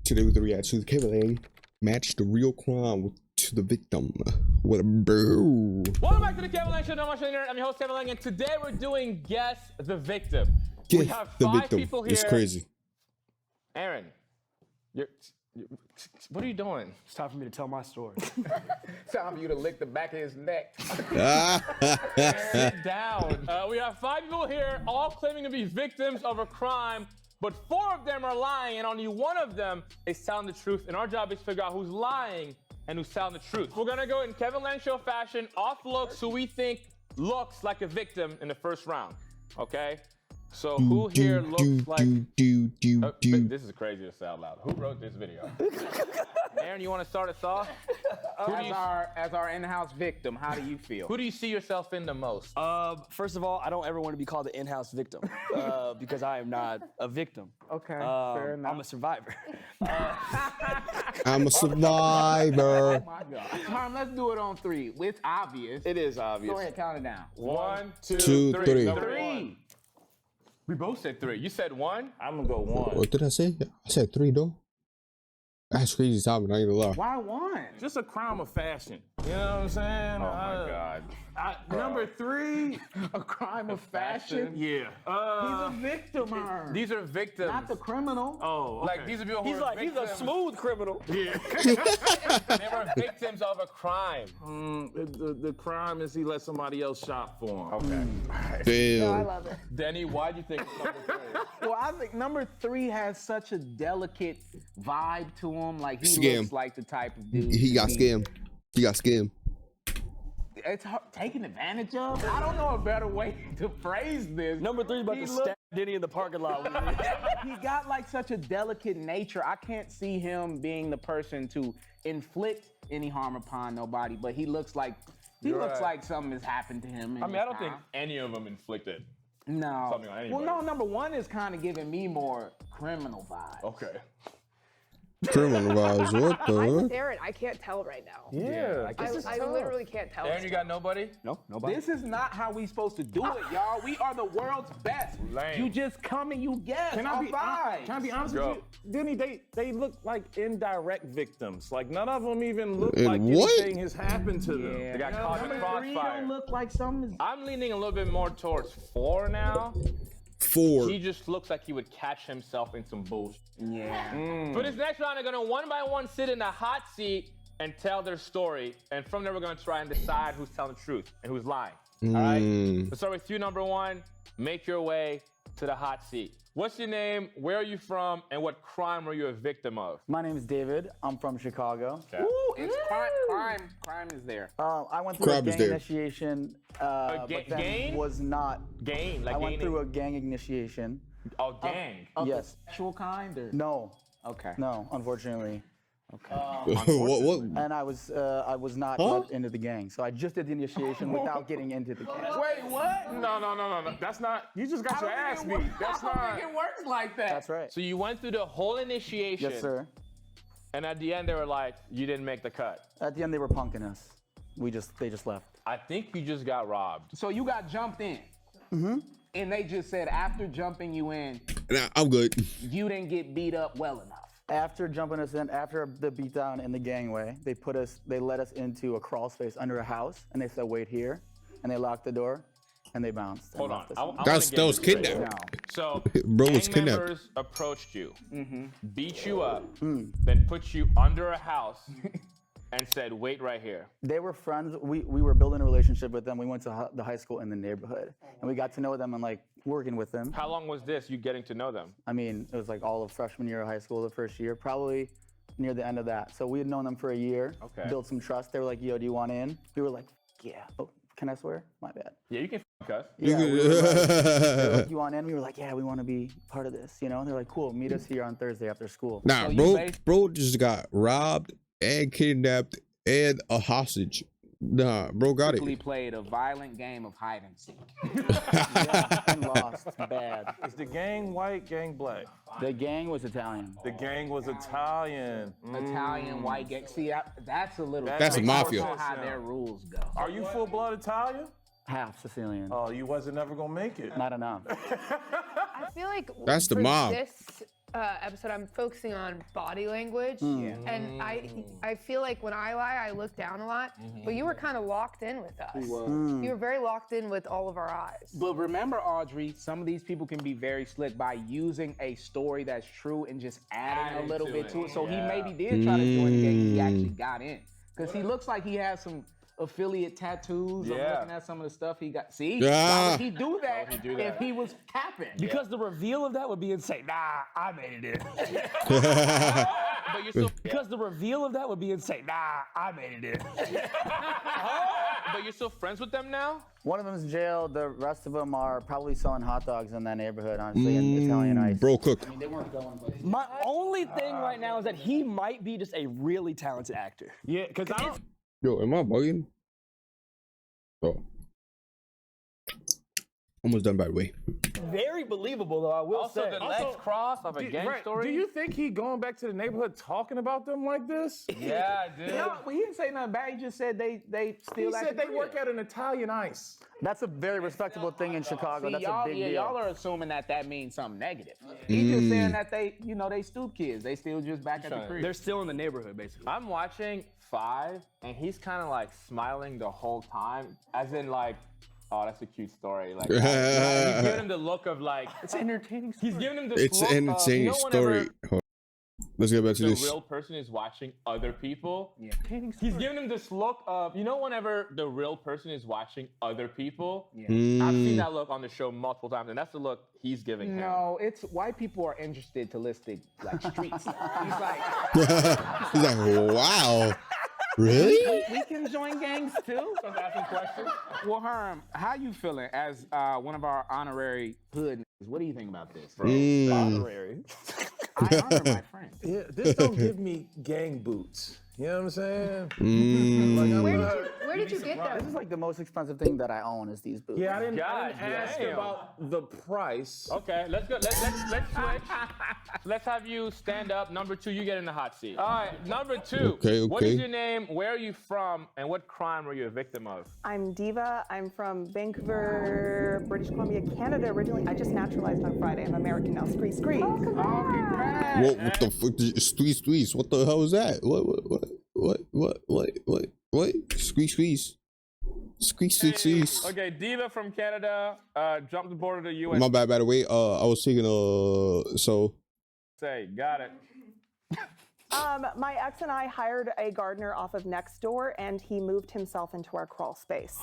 Today with the reaction to the Kevin Lang match the real crime to the victim. What a bro. Welcome back to the Kevin Lang Show. I'm your host Kevin Lang, and today we're doing Guess the Victim. We Guess have the five victim. people here. It's crazy. Aaron, what are you doing? It's time for me to tell my story. Time for you to lick the back of his neck. Sit down. We have five people here, all claiming to be victims of a crime, but four of them are lying, and only one of them is telling the truth. And our job is to figure out who's lying and who's telling the truth. We're gonna go in Kevin Lang Show fashion, off looks who we think looks like a victim in the first round. Okay? So who here looks like... This is crazy to say out loud. Who wrote this video? Aaron, you want to start us off? As our in-house victim, how do you feel? Who do you see yourself in the most? First of all, I don't ever want to be called the in-house victim because I am not a victim. Okay, fair enough. I'm a survivor. I'm a survivor. Oh my God. Tom, let's do it on three. It's obvious. It is obvious. Go ahead, count it down. One, two, Two, three. Number Three. one. We both said three. You said one? I'm gonna go one. What did I say? I said three though. That's crazy, Tommy. I ain't gonna lie. Why one? Just a crime of fashion. You know what I'm saying? Oh my God. Number three. A crime of fashion? Yeah. He's a victim. These are victims. Not the criminal. Oh, okay. Like, these are people who He's are like, he's a victims. smooth criminal. Yeah. They were victims of a crime. The crime is he let somebody else shop for him. Okay. Damn. Denny, why do you think it's number three? Well, I think number three has such a delicate vibe to him. Like, he Scam. looks like the type of dude. He got to be- scammed. He got scammed. It's taken advantage of. I don't know a better way to phrase this. Number three's about He to look- stab Denny in the parking lot. He got like such a delicate nature. I can't see him being the person to inflict any harm upon nobody, but he looks like right. like something has happened to him. I mean, I don't think any of them inflicted. no. something on Well, anybody. no. Number one is kind of giving me more criminal vibes. Okay. Criminal vibes. What I'm the? with Aaron. I can't tell right now. Yeah. I literally can't tell. Aaron, you got nobody? No, nobody. This is not how we supposed to do it, y'all. We are the world's best. Lame. You just come and you guess. Can I be vibes. Can I be honest Go. with you? Denny, they look like indirect victims. Like none of them even look And like what? anything has happened to them. Yeah. They got caught in the Number three crossfire. don't look like something. I'm leaning a little bit more towards four now. Four. He just looks like he would catch himself in some bullshit. Yeah. For this next round, they're gonna one by one sit in the hot seat and tell their story. And from there, we're gonna try and decide who's telling the truth and who's lying. All right? Let's start with you, number one. Make your way to the hot seat. What's your name? Where are you from? And what crime were you a victim of? My name is David. I'm from Chicago. Ooh, it's crime is there. I went through Crab a is gang there. initiation, ga- but then gang? was not. Gang, like I went gaining. through a gang initiation. Oh, gang. Of Yes. the sexual kind or? No, Okay. no, unfortunately. what? And I was not let into the gang, so I just did the initiation without getting into the gang. Wait, what? No. That's not. You just got your ass beat. That's I don't not. think it works like that. That's right. So you went through the whole initiation. Yes, sir. And at the end, they were like, you didn't make the cut. At the end, they were punking us. They just left. I think you just got robbed. So you got jumped in. And they just said after jumping you in, Nah, I'm good. you didn't get beat up well enough. After jumping us in, after the beatdown in the gangway, they let us into a crawl space under a house, and they said, wait here, and they locked the door, and they bounced. and Hold on. left us I in. wanna That get was this straight. kidnapping. So, Bro was gang kidnapped. members approached you, beat you up, Hmm. then put you under a house and said, wait right here. They were friends. We were building a relationship with them. We went to the high school in the neighborhood, and we got to know them and like working with them. How long was this, you getting to know them? I mean, it was like all of freshman year of high school, the first year, probably near the end of that. So we had known them for a year, Okay. built some trust. They were like, yo, do you want in? We were like, yeah. Oh, can I swear? My bad. Yeah, you can cuss. Yeah, we were like, you want in? We were like, yeah, we want to be part of this, you know? And they're like, cool, meet us here on Thursday after school. Nah, So you bro. bas- Bro just got robbed and kidnapped and a hostage. Nah, bro got Basically it. played a violent game of hide and seek. And lost bad. Is the gang white, gang black? The gang was Italian. The gang was Italian. Italian, white gang. See, that's a little. That's a I don't mafia. know how their rules go. Are you full blood Italian? Half Sicilian. Oh, you wasn't never gonna make it. Not enough. I feel like That's the for mob. This episode, I'm focusing on body language, and I feel like when I lie, I look down a lot. But you were kind of locked in with us. You were very locked in with all of our eyes. But remember, Audrey, some of these people can be very slick by using a story that's true and just adding a little bit to it. So he maybe did try to join the game. He actually got in. Because he looks like he has some affiliate tattoos. I'm looking at some of the stuff he got. See? Why would he do that if he was capping? Because the reveal of that would be insane. Nah, I made it in. But you're still, Because the reveal of that would be insane. Nah, I made it in. but you're still friends with them now? One of them's in jail. The rest of them are probably selling hot dogs in that neighborhood, honestly, in Italian ice. Bro, cook. I mean, they weren't going places. My only thing right now is that he might be just a really talented actor. Yeah, because I don't. Yo, am I bugging? Oh. Almost done, by the way. Very believable, though, I will Also, say. the legs crossed of a gang story. Do you think he going back to the neighborhood talking about them like this? Yeah, dude. No, he didn't say nothing bad. He just said they He still said they work at an Italian ice. That's a very respectable thing in Chicago. See, That's y'all, a big deal. y'all are assuming that means something negative. He's just saying that they stoop kids. They still just back at the crib. They're still in the neighborhood, basically. I'm watching 5, and he's kind of like smiling the whole time, as in like, oh, that's a cute story. Like, he's giving him the look of like, It's entertaining. he's giving him this It's look an of, insane you know, story. whenever Hold on. Let's get back to the this. real person is watching other people. Yeah. He's giving him this look of, you know, whenever the real person is watching other people. Yeah. I've seen that look on the show multiple times, and that's the look he's giving him. No, it's white people are interested to listed like streets. He's like, He's like, wow. Really? we can join gangs too. So I'm asking questions. Well, Herm, how you feeling as one of our honorary hood niggas? What do you think about this? Honorary. I honor my friend. Yeah, this don't give me gang boots. You know what I'm saying? Where did you get This them? is like the most expensive thing that I own is these boots. Yeah, I didn't God ask damn. about the price. Okay, let's go. Let's switch. Let's have you stand up. Number 2, you get in the hot seat. All right, number 2. Okay, What is okay. your name? Where are you from? And what crime were you a victim of? I'm Diva. I'm from Vancouver, British Columbia, Canada originally. I just naturalized on Friday. I'm American now. Scree, scree. What the fuck? Squeeze. What the hell is that? What? Squeeze. Squeeze. Okay, Diva from Canada, jumped the border to the US. My bad, by the way. I was thinking, so. Say, got it. My ex and I hired a gardener off of Nextdoor, and he moved himself into our crawl space.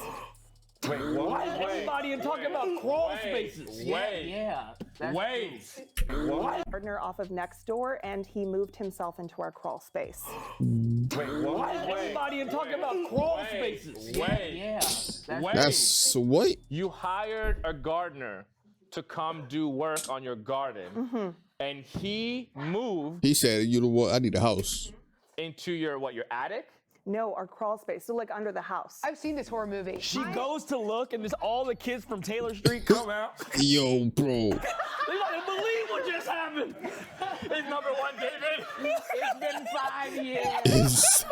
Wait, what? Everybody and talking about crawl spaces. Wait. Yeah. Wait. Gardener off of Nextdoor, and he moved himself into our crawl space. Everybody and talking about crawl spaces. Wait. Yeah. Wait. That's what? You hired a gardener to come do work on your garden, and he moved He said, you know what? I need a house. into your attic? No, our crawl space. So like under the house. I've seen this horror movie. She goes to look, and just all the kids from Taylor Street come out. Yo, bro. They don't even believe what just happened. It's number 1, David. It's been 5 years.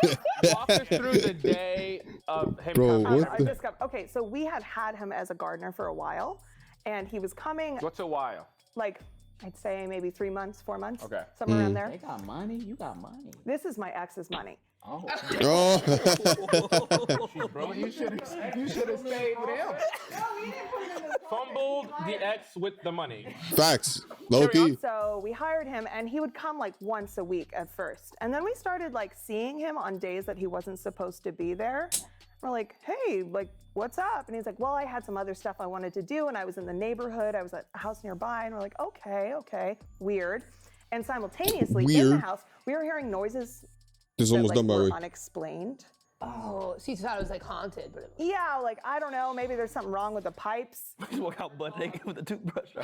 Walk us through the day of him Bro, coming. what I the? discovered. Okay, so we had him as a gardener for a while, and he was coming What's a while? like I'd say maybe 3 months, 4 months, Okay. somewhere around They there. got money. You got money. This is my ex's money. Oh. Oh. Bro, you should have stayed with him. Fumbled the ex with the money. Facts. Low key. So we hired him, and he would come like once a week at first, and then we started like seeing him on days that he wasn't supposed to be there. We're like, hey, like, what's up? And he's like, well, I had some other stuff I wanted to do, and I was in the neighborhood. I was at a house nearby, and we're like, okay, weird. And simultaneously in the Weird. house, we were hearing noises This is that almost like, done, by the were way. unexplained. Oh, so you thought it was like haunted, but Yeah, like, I don't know, maybe there's something wrong with the pipes. Just walk out butt naked with a toothbrush.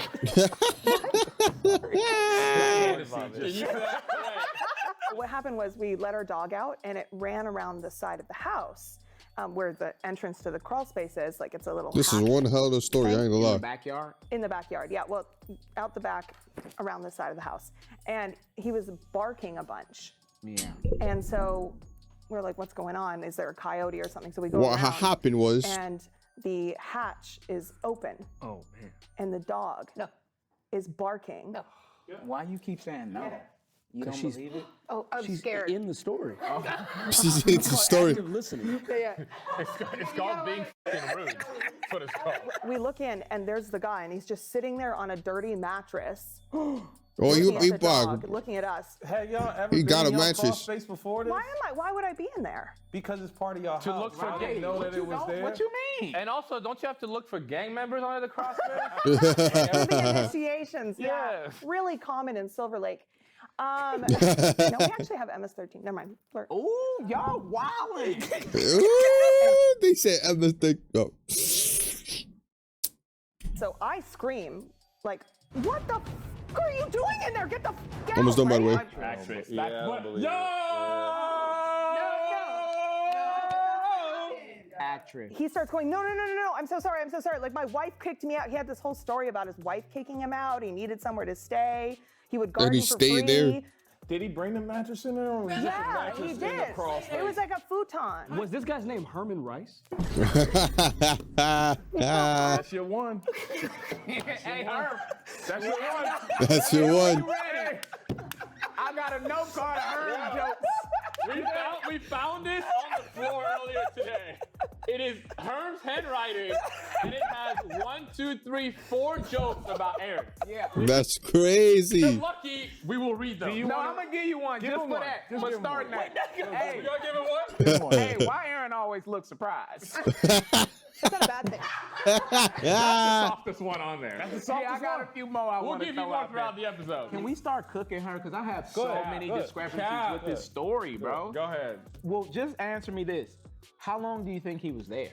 What happened was we let our dog out, and it ran around the side of the house where the entrance to the crawl space is. Like, it's a little This is hatch one hell of a story. I ain't gonna In the lie. backyard. in the backyard. Yeah, well, out the back around the side of the house. And he was barking a bunch. Yeah. And so we're like, what's going on? Is there a coyote or something? So we go What around, happened was, and the hatch is open. Oh man. And the dog no. is barking. No. Why you keep saying no? You don't she's- believe it? Oh, I'm She's scared. in the story. It's a story. Active listening. Yeah. It's called being f***ing rude. That's what it's called. We look in, and there's the guy, and he's just sitting there on a dirty mattress. Oh, looking he at the dog, bug. looking at us. Have y'all ever He been got in a your mattress. crawl space before this? Why would I be in there? Because it's part of your To house. look for I gay. didn't know that it was there. What you mean? And also, don't you have to look for gang members under the CrossFit? For the initiations, yeah. Yeah. Really common in Silver Lake. No, we actually have MS-13. Never mind. Flirt. Ooh, y'all wildin'. Ooh, they said everything. Oh. So I scream, like, what the f are you doing in there? Get the f out, Almost done, by the way. right? Actress. Yeah, I don't believe it. Actress. He starts going, no, I'm so sorry. Like, my wife kicked me out. He had this whole story about his wife kicking him out. He needed somewhere to stay. He would garden he for stayed free. there? Did he bring the mattress in there? Or was it just a Yeah, mattress he in the did. crawl It space? was like a futon. Was this guy's name Herman Rice? That's your one. Hey, Herb. That's your one. That's your one. Ready? I got a note card Herb jokes. We found this on the floor earlier today. It is Herm's handwriting, and it has 4 jokes about Aaron. Yeah. That's If crazy. you're lucky, we will read them. No, I'm gonna give you one Give just him for one. that. Just But give him start one. that. Hey, You gonna give it one? hey, why Aaron always looks surprised? It's not a bad thing. Softest one on there. Yeah, I got a few more I We'll want to give you throw one out there. throughout the episode. Can we start cooking her? Because I have so ahead. many Good. discrepancies Yeah. with this story, bro. Go ahead. Well, just answer me this. How long do you think he was there?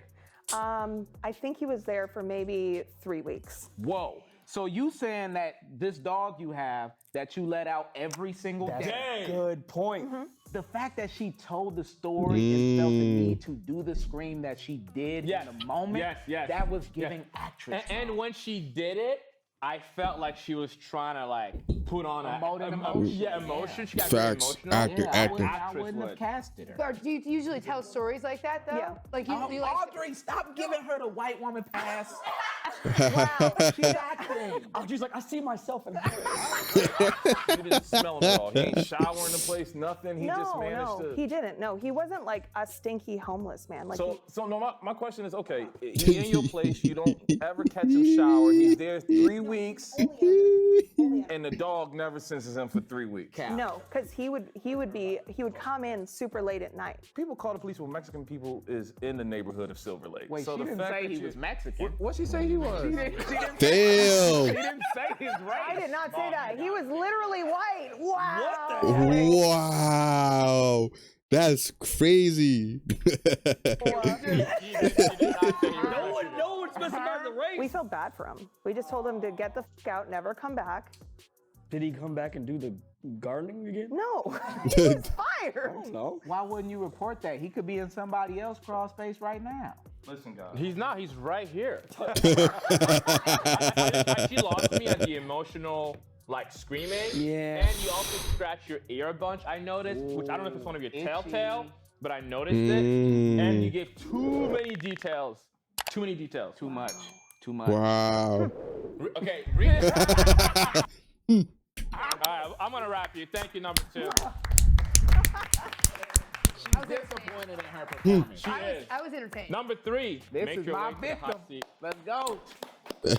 I think he was there for maybe 3 weeks. Whoa. So you saying that this dog you have that you let out every single day, Dang. Good point. the fact that she told the story and felt the need to do the scream that she did Yes. in the moment, Yes. that was giving actress. And when she did it, I felt like she was trying to like put on Emote an a emotion. Yeah, emotion. She got very Facts. emotional. Actor, yeah, I actor. wouldn't, I Actress wouldn't have would. casted her. Or do you usually tell stories like that though? Yeah. Like you like Audrey, stop giving her the white woman pass. Wow. She's acting. Audrey's like, I see myself in her. He didn't smell him at all. He ain't showering the place, nothing. He just managed to. He didn't. No, he wasn't like a stinky homeless man. Like So no, my question is, okay, he in your place, you don't ever catch him shower. He's there 3 weeks, and the dog never senses him for 3 weeks. no, because he would come in super late at night. People call the police when Mexican people is in the neighborhood of Silver Lake. Wait, so she the didn't fact say that he you- was Mexican. What she say he was? She didn't Damn. say his race. I did not say that. He was literally white. Wow. Wow. That's crazy. No one specified the race. We felt bad for him. We just told him to get the f out, never come back. Did he come back and do the gardening again? No, he was fired. No. Why wouldn't you report that? He could be in somebody else's crawl space right now. Listen, guys. He's not. He's right here. She lost me at the emotional, like screaming. Yeah. And you also scratch your ear a bunch. I noticed, which I don't know if it's one of your telltale, but I noticed it. And you gave too many details. Too many details. Too much. Too much. Wow. Okay, read it. All right, I'm gonna wrap you. Thank you, number 2. She's disappointed in her performance. She is. I was entertained. Number 3. This make is your my way to the victim. hot seat. Let's go.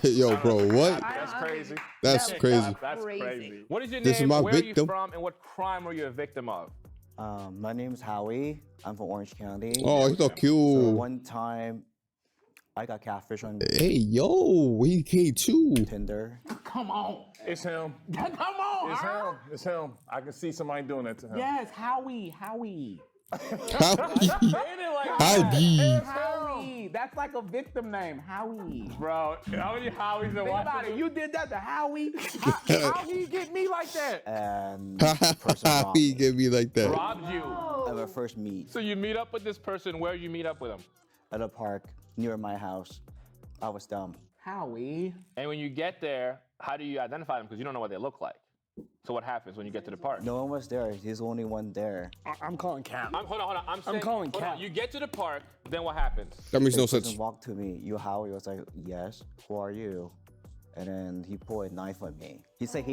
Yo, bro, what? That's crazy. That's crazy. That's Crazy. crazy. What is your This is name? my Where are victim. you from? And what crime were you a victim of? My name's Howie. I'm from Orange County. Oh, he's so So cute. one time, I got catfish on Hey, yo, he came too. Tinder. Come on. It's him. Come on. It's Earl. him. It's him. I can see somebody doing that to him. Yes, Howie. Howdy. Howie. That's like a victim name. Howie. Bro, how many Howies in Think one? about it. You did that to Howie. How he get me like that? And the person robbed He me. gave me like that. Robbed you. At our first meet So you meet up with this person. Where you meet up with him? at a park near my house. I was dumb. Howie. And when you get there, how do you identify them? Because you don't know what they look like. So what happens when you get to the park? No one was there. He's the only one there. I'm calling Cap. Hold on. I'm saying, calling hold on. Cap. You get to the park, then what happens? That makes no The person sense. walked to me. You Howie? I was like, yes. Who are you? and then he pulled a knife on me. He said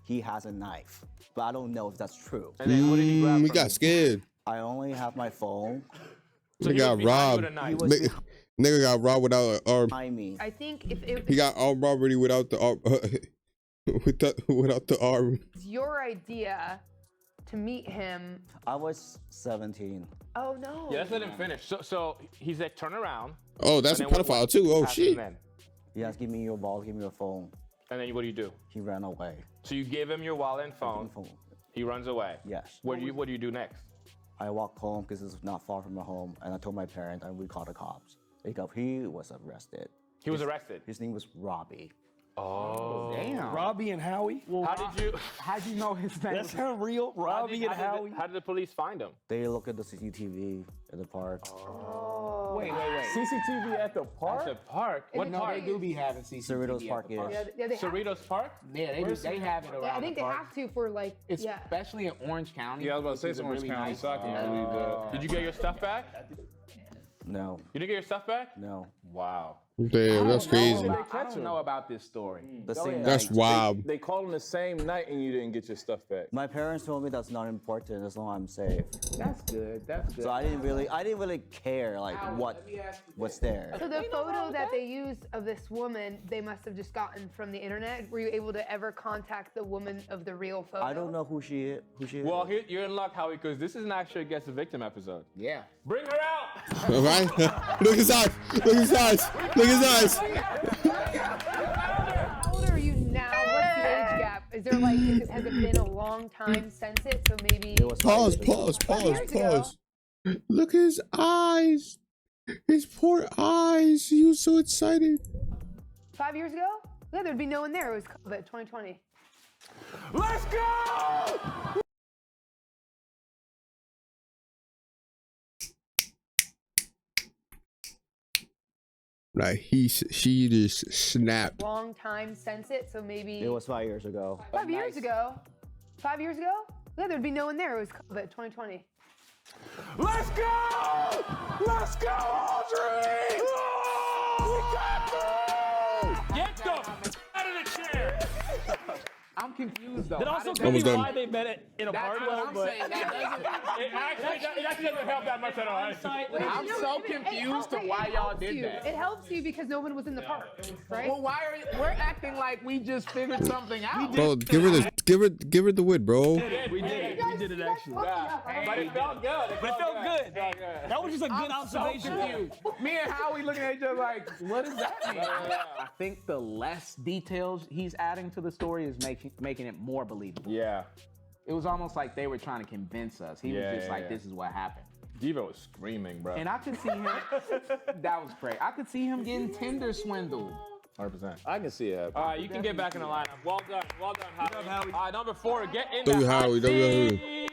he has a knife, but I don't know if that's true. And then what did he grab We from got you? scared. I only have my phone So Nigga he was got behind you robbed. with a knife. Nigga got robbed without an arm. behind me. I think if He got armed robbery without the arm. Without the arm. it's your idea to meet him. I was 17. Oh no. Yeah, let's let him finish. So he said, turn around. Oh, that's a And then pedophile what too. Oh happened shit. Then? He asked, give me your ball, give me your phone. And then what do you do? He ran away. So you give him your wallet and phone. He runs away. Yes. What do you do next? I walked home because it's not far from my home, and I told my parents, and we called the cops. He was arrested. He was arrested. His name was Robbie. Oh. Damn. Robbie and Howie. How'd you know his name? That's not real. Robbie and Howie. How did the police find him? They looked at the CCTV in the park. Oh. Wait. CCTV at the park? At the park? In What the park? They do be having CCTV. Cerritos Park at the park. is. Yeah, they have, Cerritos Park? Yeah, they have it around I think the they park. have to for like yeah. Especially in Orange County. Yeah, I was about to say which is it's a Orange really County, nice- so I can believe that. Did you get your stuff back? No, You didn't get your stuff back? no. Wow. Damn, that's crazy. I don't know about this story. The same That's night. wild. They called him the same night and you didn't get your stuff back. My parents told me that's not important as long as I'm safe. That's good. That's good. So I didn't really care like what's there. So the photo that they used of this woman, they must have just gotten from the internet. Were you able to ever contact the woman of the real photo? I don't know who she is. Well, you're in luck, Howie, because this isn't actually a Guess the Victim episode. Yeah. Bring her out! All right. Look at his eyes. Look at his eyes. Look at his eyes. How old are you now? What's the age gap? Is there like, has it been a long time since it? So maybe. Pause. Look at his eyes. His poor eyes. He was so excited. 5 years ago? Yeah, there'd be no one there. It was COVID 2020. Let's go! Like she just snapped. Long time since it, so maybe. It was 5 years ago. 5 years ago? 5 years ago? Yeah, there'd be no one there. It was COVID 2020. Let's go! Let's go, Audrey! Oh, we got through! Get the out of the chair! I'm confused though. That also Almost could be done. why they met it in a That's park, what I'm but saying. It actually doesn't help that much at all. I'm so confused to why y'all did that. It helps you because no one was in the park, right? Well, why are we're acting like we just figured something out? Bro, give her the wit, bro. we did it actually. But it felt good. But it felt good. That was just a good I'm so observation. confused. Me and Howie looking at each other like, what does that mean? I think the less details he's adding to the story is making it more believable. Yeah. It was almost like they were trying to convince us. He was just like, this is what happened. Devo was screaming, bro. And I could see him, that was great. I could see him getting Tinder swindled. 100%. I can see it. All right, you can get back in the lineup. Well done, Howie. All right, number 4, get in W. the hot Howie, W. Howie. seat.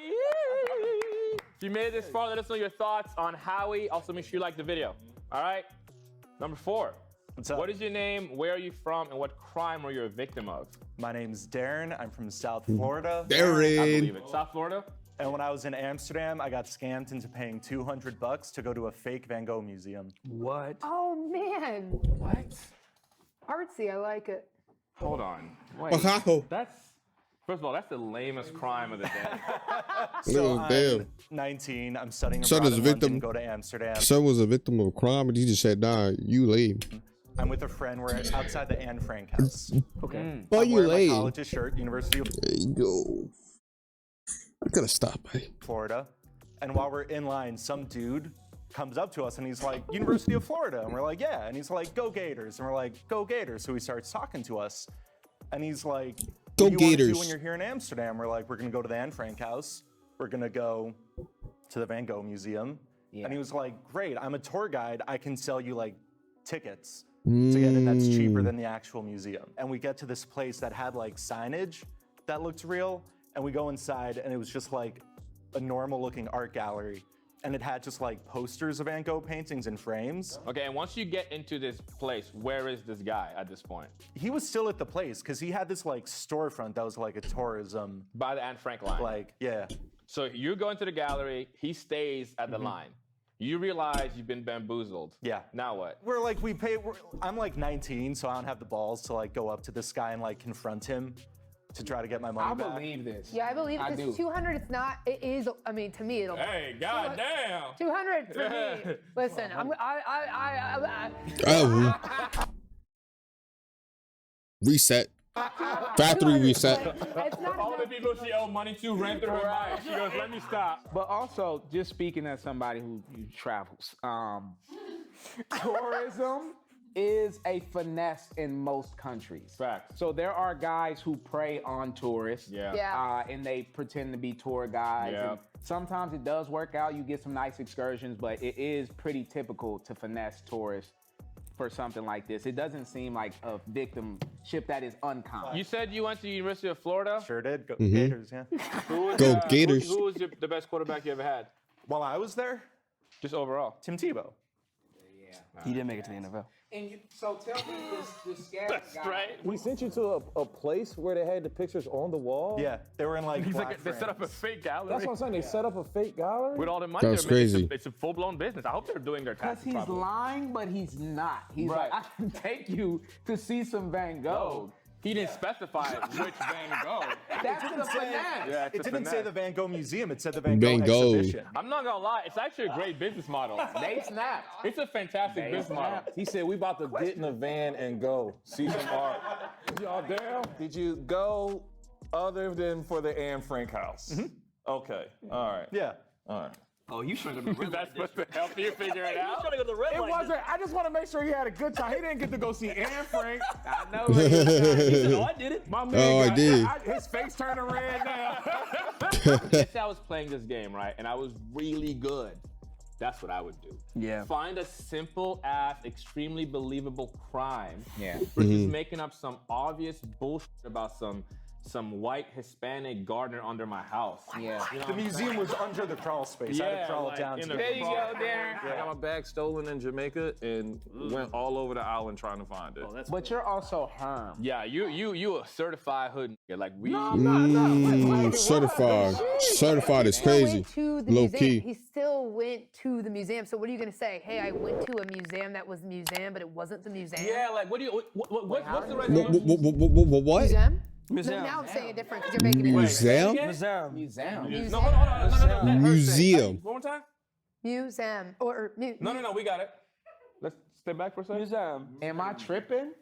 If you made it this far, let us know your thoughts on Howie. Also, make sure you like the video. All right, number 4. What's up? What is your name? Where are you from? And what crime were you a victim of? My name's Darren. I'm from South Florida. I believe it. South Florida? And when I was in Amsterdam, I got scammed into paying $200 to go to a fake Van Gogh museum. What? Oh man. What? Artsy, I like it. Hold on. Oh, That's, first of all, that's the lamest crime of the day. So damn. I'm 19. I'm studying Son abroad is a in victim. London, go to Amsterdam. Son was a victim of crime, and he just said, "Nah, you lame." I'm with a friend. We're outside the Anne Frank house. Okay. Oh, I'm you wearing my lame. college's shirt, University of There you go. I gotta stop, man. Florida. And while we're in line, some dude comes up to us and he's like, University of Florida. And we're like, yeah. And he's like, go Gators. And we're like, go Gators. So he starts talking to us. And he's like, Go what do you wanna do Gators. when you're here in Amsterdam? We're like, we're gonna go to the Anne Frank house. We're gonna go to the Van Gogh Museum. And he was like, great, I'm a tour guide. I can sell you like tickets to get in that's cheaper than the actual museum. And we get to this place that had like signage that looked real. And we go inside and it was just like a normal looking art gallery. And it had just like posters of Van Gogh paintings in frames. Okay, and once you get into this place, where is this guy at this point? He was still at the place because he had this like storefront that was like a tourism. By the Anne Frank line. Like, yeah. So you go into the gallery, he stays at the line. You realize you've been bamboozled. Yeah. Now what? I'm like 19, so I don't have the balls to like go up to this guy and like confront him to try to get my money I back. believe this. Yeah, I believe I because do. 200. It's not. It is. I mean, to me, it'll. Hey, goddamn. 200 for me. Listen, I Oh. Reset. Factory reset. It's not All the people she owed money to ran through her mind. She goes, let me stop. But also, just speaking as somebody who travels, tourism is a finesse in most countries. Facts. So there are guys who prey on tourists. Yeah. And they pretend to be tour guides. Yeah. And sometimes it does work out. You get some nice excursions, but it is pretty typical to finesse tourists for something like this. It doesn't seem like a victimship that is uncommon. You said you went to the University of Florida? Sure did. Go Gators, yeah. Go Gators. Who was the best quarterback you ever had? While I was there, Just overall. Tim Tebow. He didn't make it to the NFL. And so tell me this scary guy. Right? We sent you to a place where they had the pictures on the wall. Yeah, they were in like He's black like, they set up a frames. fake gallery. That's what I'm saying. They set up a fake gallery. With all the money. That's they're making. crazy. It's a full-blown business. I hope they're doing their Because taxes he's properly. lying, but he's not. He's Right. like, I can take you to see some Van Gogh. He didn't specify which Van Gogh. That's the finesse. Yeah, it's It a didn't say finesse. the Van Gogh Museum. It said the Van Van Gogh Gogh. exhibition. I'm not gonna lie, it's actually a great business model. They snapped. It's a fantastic business model. He said we about to get in a van and go see some art. Y'all down? Did you go other than for the Anne Frank house? Okay. All right. Yeah. All right. Oh, you trying to go to the Is that supposed to help you figure it out? to go to the red It light. wasn't. I just want to make sure he had a good time. He didn't get to go see Anne Frank. I know. Oh, I did it. My man Oh, I got- did. his face turning red now. Let's say I was playing this game, right? And I was really good. That's what I would do. Yeah. Find a simple ass, extremely believable crime. Yeah. Versus making up some obvious bullshit about some white Hispanic gardener under my house. Yeah. You know The what I'm museum was under the crawl space. I had to crawl like down in to a it. There you go, Darren. I got my bag stolen in Jamaica and went all over the island trying to find it. But you're also Herm. Yeah, you a certified hood nigga. Like we Certified. Certified is still crazy. went to the Low museum. key. He still went to the museum. So what are you gonna say? Hey, I went to a museum that was the museum, but it wasn't the museum. Yeah, like what do you what's the right What? Museum? Museum. Now I'm saying it different because you're making it. Museum? Museum. Museum. No, hold on, no. Let her say it. Museum. One more time? Museum or No, we got it. Let's step back for a second. Museum. Am I tripping?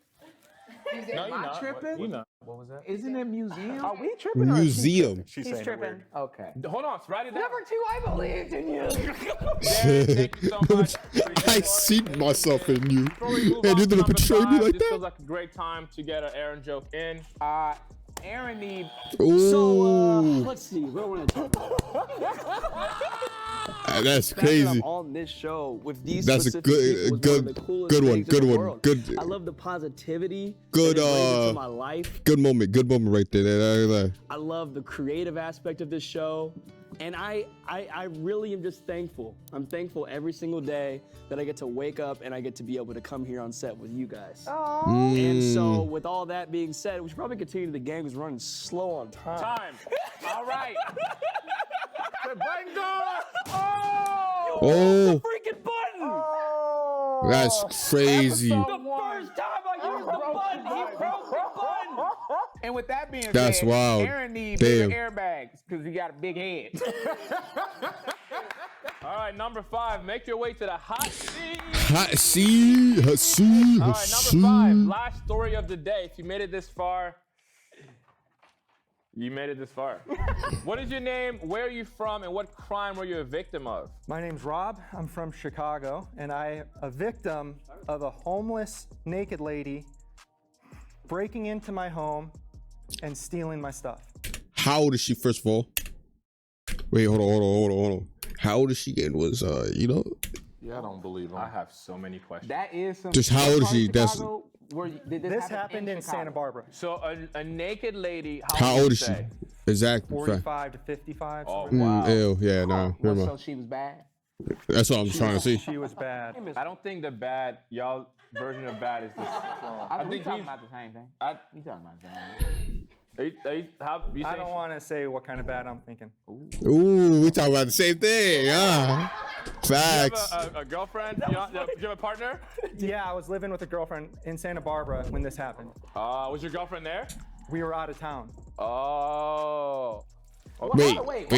museum. No, you're Am I not. tripping? You're not. What was that? Isn't it museum? Are we tripping? Or is she Museum. She's He's saying it tripping. weird. Okay. Hold on, write it down. Number 2, I believed in you. Darren, thank you so much. I see myself in you. Before we move And on you're to gonna number betray me 5, like this that? feels like a great time to get an Aaron joke in. Aaron need. Ooh. Let's see. What do I want to talk about? That's The fact that crazy. I'm on this show with these That's a specific good- people is one of good- the coolest good one, things in good the one, world. good- I love the positivity. Good, that it brings into uh, my life. Good moment right there. I love the creative aspect of this show. And I really am just thankful. I'm thankful every single day that I get to wake up and I get to be able to come here on set with you guys. And so, with all that being said, we should probably continue the game because we're running slow on time. Time. All right. Oh, Freaking button! that's crazy. The first time I used the button, he broke the button! And with that being That's said, wild. Aaron needs Damn. bigger airbags because he got a big head. All right, number 5. Make your way to the hot seat. Hot seat. Hot seat. All Hot right, number 5. seat. Last story of the day. If you made it this far, you made it this far. What is your name? Where are you from? And what crime were you a victim of? My name's Rob. I'm from Chicago, and I'm a victim of a homeless naked lady breaking into my home and stealing my stuff. How old is she, first of all? Wait, hold on. How old is she and was, Yeah, I don't believe him. I have so many questions. That is some. Just how old is she? That's- Did This happened in Santa Barbara. So a naked lady. how would old you is she? say? Exactly. 45 to 55. Oh, somewhere. wow. Ew, yeah, nah. Never So mind. she was bad. That's what I'm trying to see. She was bad. I don't think the bad, y'all version of bad is this. I think think talking he's- about the same thing. I, You talking about the same thing? you I think don't want to say what kind of bad I'm thinking. Ooh, we talking about the same thing. Facts. You have a girlfriend? You have a partner? Yeah, I was living with a girlfriend in Santa Barbara when this happened. Was your girlfriend there? We were out of town. Oh. Wait.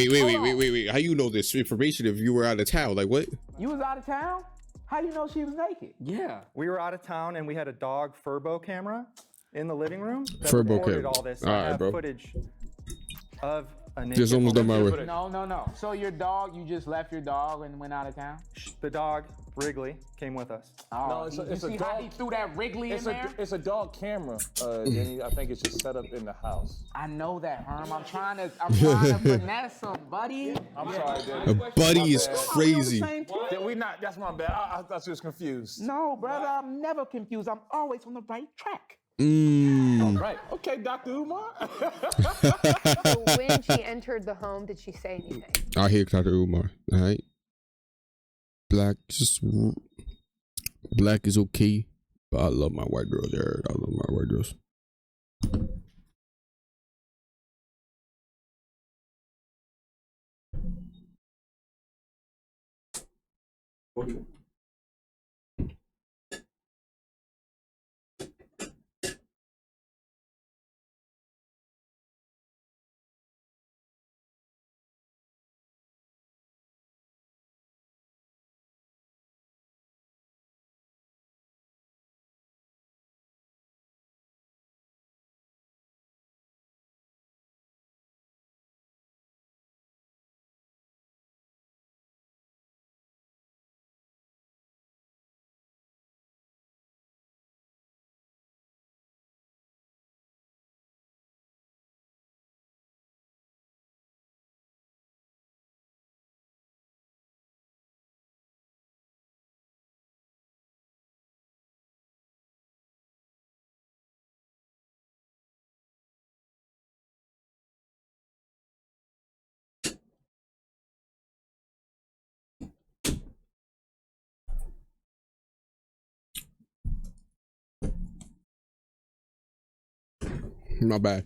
How you know this information if you were out of town? Like what? You was out of town? How do you know she was naked? Yeah. We were out of town and we had a dog Furbo camera in the living room that Furbo recorded camera. all this. All I right, have bro. footage of a naked Just almost done my way. No. So your dog, you just left your dog and went out of town? The dog, Wrigley, came with us. Oh, No, it's you a see dog. how he threw that Wrigley in It's there? it's a dog camera. Danny. I think it's just set up in the house. I know that, Herm. I'm trying to finesse him, buddy. I'm sorry, A Danny. buddy My is bad. crazy. Did we not? That's my bad. I thought you was confused. No, brother, I'm never confused. I'm always on the right track. Right. Okay, Dr. Umar. So when she entered the home, did she say anything? I hear Dr. Umar. All right. Black is okay, but I love my white girls. Yeah, I love my white girls. My bad.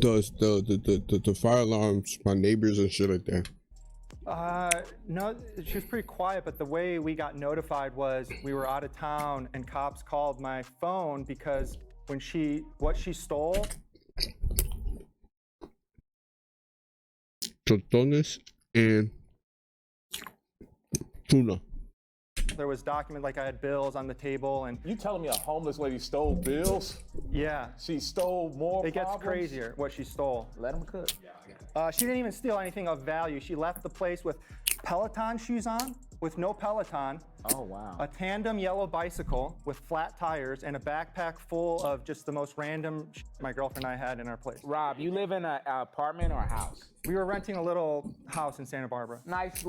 The fire alarms, my neighbors and shit like that. No, she was pretty quiet, but the way we got notified was we were out of town and cops called my phone because when what she stole. Tostones and tuna. There was document like I had bills on the table and. You telling me a homeless lady stole bills? Yeah. She stole more. It gets problems? crazier what she stole. Let him cook. She didn't even steal anything of value. She left the place with Peloton shoes on, with no Peloton. Oh, wow. A tandem yellow bicycle with flat tires and a backpack full of just the most random my girlfriend and I had in our place. Rob, you live in an apartment or a house? We were renting a little house in Santa Barbara. Nice,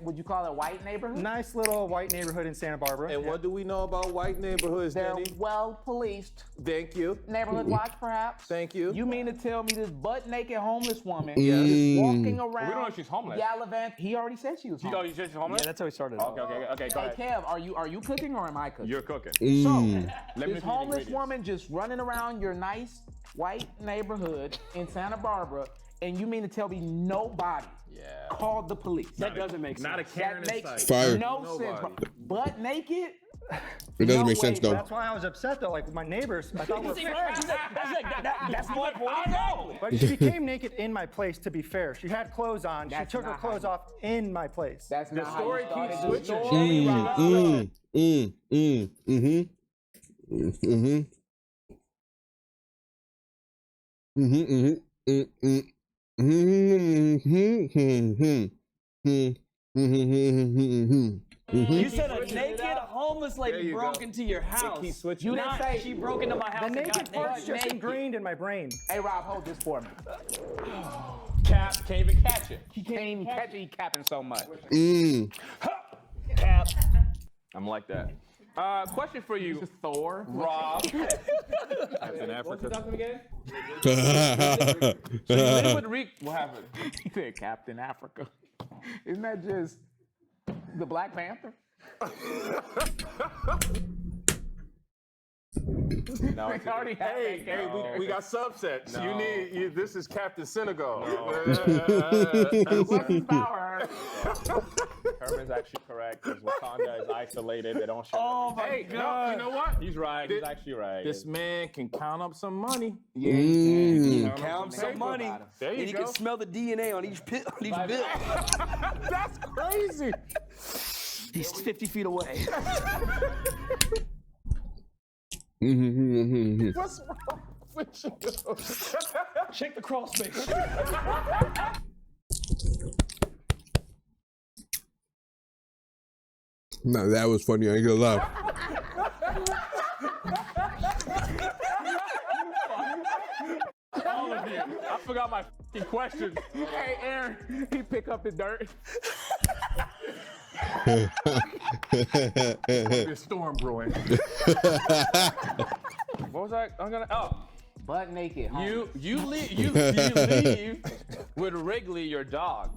would you call it a white neighborhood? Nice little white neighborhood in Santa Barbara. And what do we know about white neighborhoods, They're Danny? well policed. Thank you. Neighborhood watch, perhaps? Thank you. You mean to tell me this butt-naked homeless woman Yeah. is walking around? We don't know if she's homeless. Gallivant. He already said she was homeless. Oh, you said she's homeless? Yeah, that's how we started. Okay, go Hey, ahead. Kev, are you cooking or am I cooking? You're cooking. So, Let me this see the homeless ingredients. woman just running around your nice white neighborhood in Santa Barbara, and you mean to tell me nobody called the police? That doesn't make sense. Not a Karen That in makes sight. Fire. no sense. Butt naked? It doesn't No make sense way. though. That's why I was upset though. Like with my neighbors, I thought we were friends. That's my point. I know. But she became naked in my place. To be fair, she had clothes on. That's she took her not clothes how off in my place. That's not how story you started keeps the switching. story, Rob. You said a naked homeless There lady you broke go. into your house. keeps switching. You You didn't didn't say say- she broke into my house. The and naked got part's just naked. ingrained in my brain. Hey, Rob, hold this for me. Cap, can't even catch it. He can't even catch it. He capping so much. Cap. I'm like that. Question for you, Thor. Rob. Captain What's the Africa. document again? Mm. So you live with Rick. What happened? He said Captain Africa. Isn't that just the Black Panther? No, We already have hey, that hey, we got subsets. No. You need. This is Captain Senegal. Herman's actually correct because Wakanda is isolated. They don't show. Oh my Hey, no, God. you know what? He's right. He's actually right. This man can count up some money. Yeah, he can. Count some money. There you And you go. can smell the DNA on each bill. That's crazy. He's 50 feet away. What's wrong with you? Check the crawl space. No, that was funny. I ain't gonna lie. all of you. I forgot my f***ing questions. Hey, Aaron, he pick up the dirt. There's a storm brewing. What was I? I'm gonna. Oh, Butt naked. you leave. You leave with Wrigley, your dog.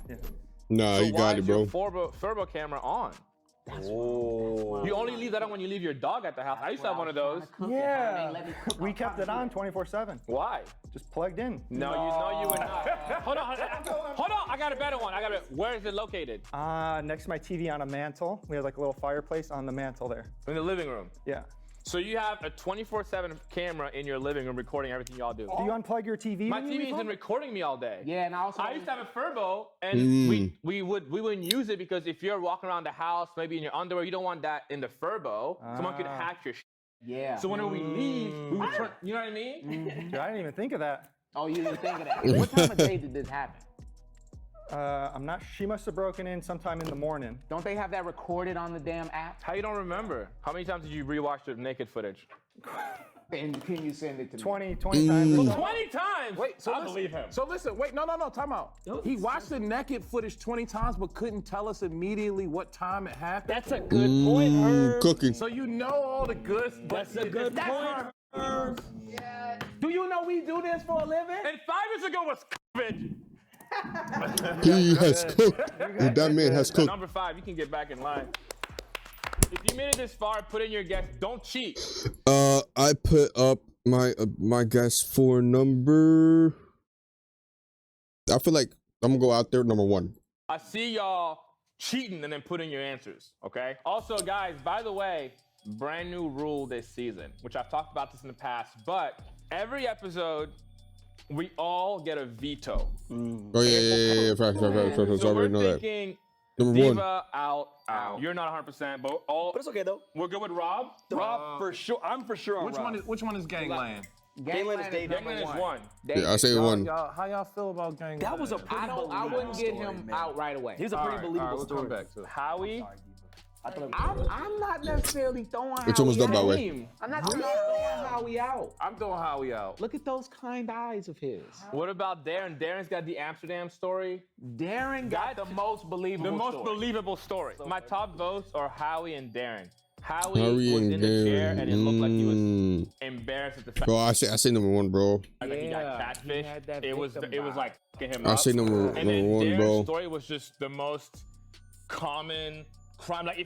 Nah, So you why got it, is bro. your Furbo camera on? You only leave that on when you leave your dog at the house. I used to have one of those. Yeah. We kept it on 24/7. Why? Just plugged in. No, you would not. Hold on. I got a better one. Where is it located? Next to my TV on a mantle. We have like a little fireplace on the mantle there. In the living room. Yeah. So you have a 24/7 camera in your living room recording everything y'all do. Do you unplug your TV? My when you TV leave has been home? recording me all day. Yeah, and also I used to have a Furbo, and we wouldn't use it because if you're walking around the house, maybe in your underwear, you don't want that in the Furbo. Someone could hack your shit. Yeah. So whenever we leave, we would turn. You know what I mean? Dude, I didn't even think of that. Oh, you didn't think of that. What time of day did this happen? I'm not. She must have broken in sometime in the morning. Don't they have that recorded on the damn app? How you don't remember? How many times did you rewatch the naked footage? And can you send it to me? 20 times. or so. 20 times. Wait, so I listen, believe him. So listen, wait, no, time out. He watched the naked footage 20 times, but couldn't tell us immediately what time it happened. That's a good point, Herb. Cooking. So you know all the good. That's a good point, Herb. Do you know we do this for a living? And 5 years ago was COVID. He has cooked. That man has cooked. Number 5, you can get back in line. If you made it this far, put in your guess. Don't cheat. I put up my guess for number. I feel like I'm gonna go out there number 1. I see y'all cheating and then put in your answers, okay? Also, guys, by the way, brand new rule this season, which I've talked about this in the past, but every episode, we all get a veto. Oh yeah. Fact. So I we're already know that. thinking Number Diva out. You're not 100%, but But it's okay though. we're good with Rob. Rob for sure. I'm for sure on Rob. Which one is Gangland? Gangland is David. Gangland is 1. Yeah, I say 1. How y'all feel about Gangland? That was a pretty I wouldn't get him out right away. Here's a pretty believable we'll story. come back to it. Howie. I'm not necessarily throwing It's almost Howie done that out. way. I'm not I'm throwing not throwing Howie out. I'm throwing Howie out. Look at those kind eyes of his. What about Darren? Darren's got the Amsterdam story. Darren got the most believable The most story. believable story. My top votes are Howie and Darren. Howie Harry was and in the chair and it looked like he was Darren. embarrassed at the fact Bro, I say number 1, bro. that he got Yeah, he catfished. had that It was victim like fucking him I up. say number And then 1, Darren's bro. story was just the most common crime. Like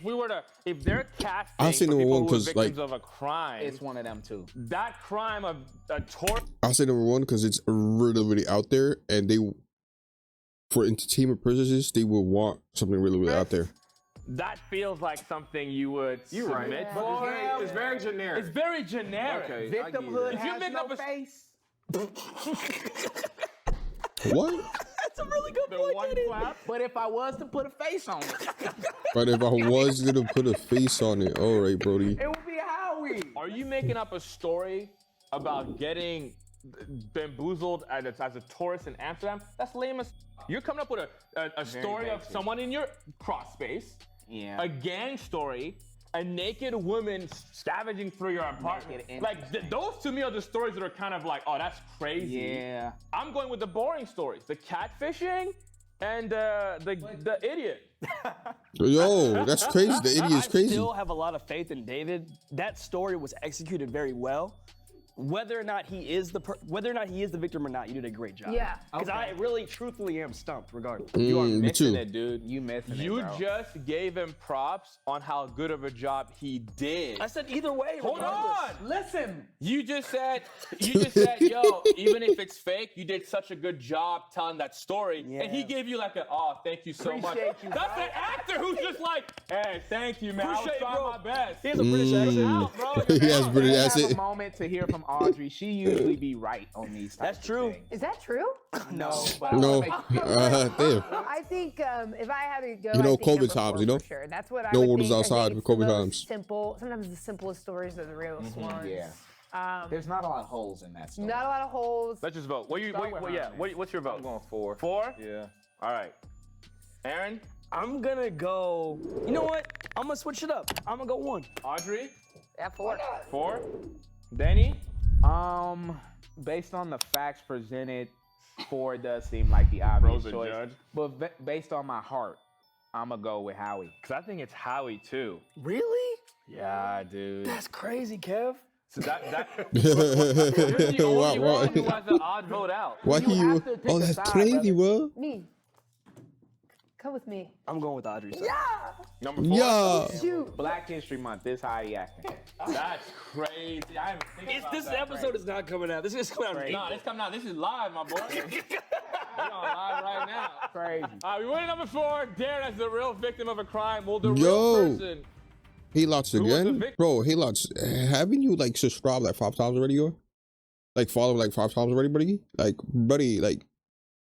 if they're casting I say for number people one who are 'cause, victims like- of a crime, It's one of them too. that crime of a tort. I say number 1 because it's really out there, and they, for entertainment purposes, they will want something really out there. That feels like something you would submit for. It's very generic. It's very generic. Okay. Victimhood If you has make no up a- face. What? That's a really good The point, one Diddy. clap. But if I was to put a face on it, But if I was gonna put a face on it, all right, Brody. it would be Howie. Are you making up a story about getting bamboozled as a tourist in Amsterdam? That's lame as. You're coming up with a story of basic. someone in your cross space, Yeah. a gang story, a naked woman scavenging through your apartment. Naked Like those to me are the stories that are kind of like, oh, that's crazy. Yeah. I'm going with the boring stories, the catfishing and the idiot. Yo, that's crazy. The idiot's I crazy. still have a lot of faith in David. That story was executed very well. whether or not he is the victim or not, you did a great job. Yeah. Because I really, truthfully am stumped regardless. You are me missing too. it, dude. You missing You it, bro. just gave him props on how good of a job he did. I said either way. Hold on. Listen. You just said, yo, even if it's fake, you did such a good job telling that story. And he gave you like thank you so much. Appreciate you, That's bro. an actor who's just like, hey, thank you, man. I was Appreciate, trying bro. my best. He has a British accent. Out, bro. He has British I have accent. a moment to hear from Audrey. She usually be right on these. That's types true. Of things. Is that true? No. But No. Damn. I think if I had to go, You know, I think COVID number times, 4 you know? for sure. That's what I No would orders think. I outside think for it's the COVID most times. Simple. Sometimes the simplest stories are the realest ones. Yeah. There's not a lot of holes in that story. Not a lot of holes. Let's just vote. What's your vote? I'm going 4. 4? Yeah. All right. Aaron? I'm gonna go. You know what? I'm gonna switch it up. I'm gonna go 1. Audrey? Yeah, 4. 4? Danny? Based on the facts presented, 4 does seem like the obvious Bro's a choice. judge. But based on my heart, I'm gonna go with Howie. Because I think it's Howie, too. Really? Yeah, dude. That's crazy, Kev. So you're the only Why- one who has an odd vote out. Why You he? have to pick Oh, a that's side, crazy, bro. Me. Come with me. I'm going with Audrey. Number 4? Yeah. Shoot. Black History Month. This how he acting. That's crazy. I haven't think about This that. episode is not coming out. This is coming out. No, this coming out. This is live, my boy. We're on live right now. Crazy. All right, we went to number 4. Darren as the real victim of a crime. Well, the Yo. real person. Helots was the again, victim? bro. Helots, haven't you like subscribed like 5 times already, yo? Like follow like 5 times already, buddy? Like, buddy, like,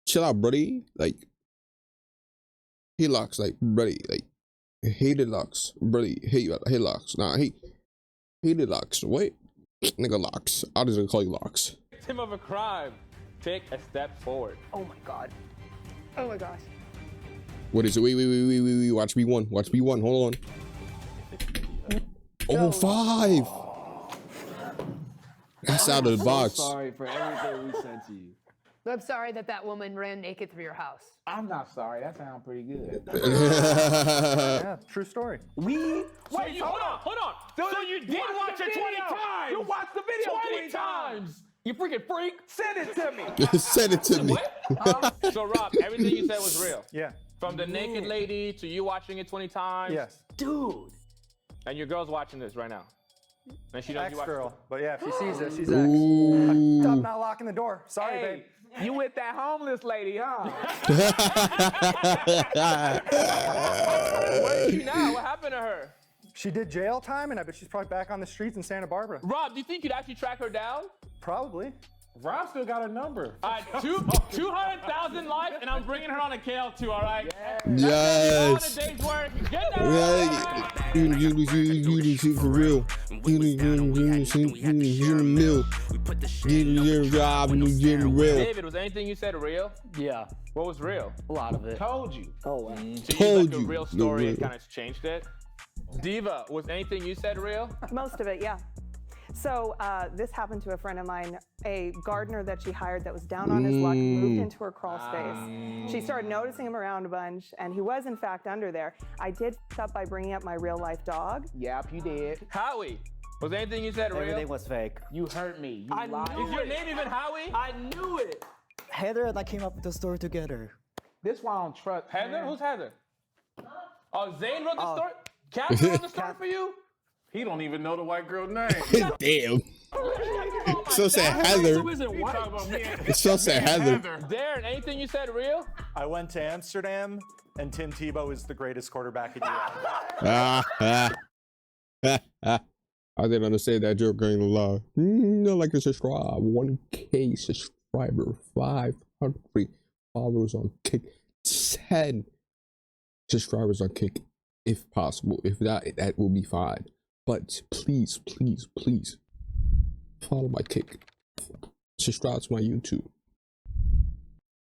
chill out, buddy. Like, Helots, like, buddy, like, hated locks, buddy. Hey locks, nah, hated locks. Wait, nigga locks. I just gonna call you locks. Victim of a crime. Take a step forward. Oh my god. Oh my gosh. What is it? Wait. Watch B1. Watch B1. Hold on. Oh, 5. That's out of the box. Sorry for everything we said to you. I'm sorry that woman ran naked through your house. I'm not sorry. That sounds pretty good. Yeah, true story. Hold on. So you did watch it 20 times. You watched the video 20 times. You freaking freak. Send it to me. Send it to me. So Rob, everything you said was real. Yeah. From the naked lady to you watching it 20 times. Yes. Dude. And your girl's watching this right now. And she knows you watch. Ex-girl. But yeah, if she sees this, she's ex. Ooh. Stop not locking the door. Sorry, Hey, babe. you with that homeless lady, huh? Where is she now? What happened to her? She did jail time, and I bet she's probably back on the streets in Santa Barbara. Rob, do you think you'd actually track her down? Probably. Rob still got a number. All right, 200,000 likes, and I'm bringing her on a KL2, all right? Yes. All the day's work. Get that. You for real. You the mill. You job and you real. David, was anything you said real? Yeah. What was real? A lot of it. Told you. Oh, wow. So you Told like a you. real story and kind of changed it? Diva, was anything you said real? Most of it, yeah. So this happened to a friend of mine, a gardener that she hired that was down on his luck, moved into her crawl space. She started noticing him around a bunch, and he was in fact under there. I did f up by bringing up my real life dog. Yep, you did. Howie, was anything you said real? Everything was fake. You hurt me. You I lied. knew Is your name even Howie? I knew it. Heather and I came up with the story together. This why I don't trust. Heather? man. Who's Heather? Oh, Zane wrote the story? Captain wrote the story for you? He don't even know the white girl name. Damn. So said Heather. Who isn't white? So said Heather. Darren, anything you said real? I went to Amsterdam, and Tim Tebow is the greatest quarterback in Europe. I didn't understand that joke, ain't gonna lie. No, like to subscribe. 1K subscriber, 500 followers on Kick, 10 subscribers on Kick, if possible. If not, that will be fine. But please, please, please follow my Kick. Subscribe to my YouTube.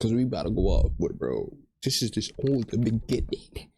Cause we about to go up, but bro, this is just only the beginning.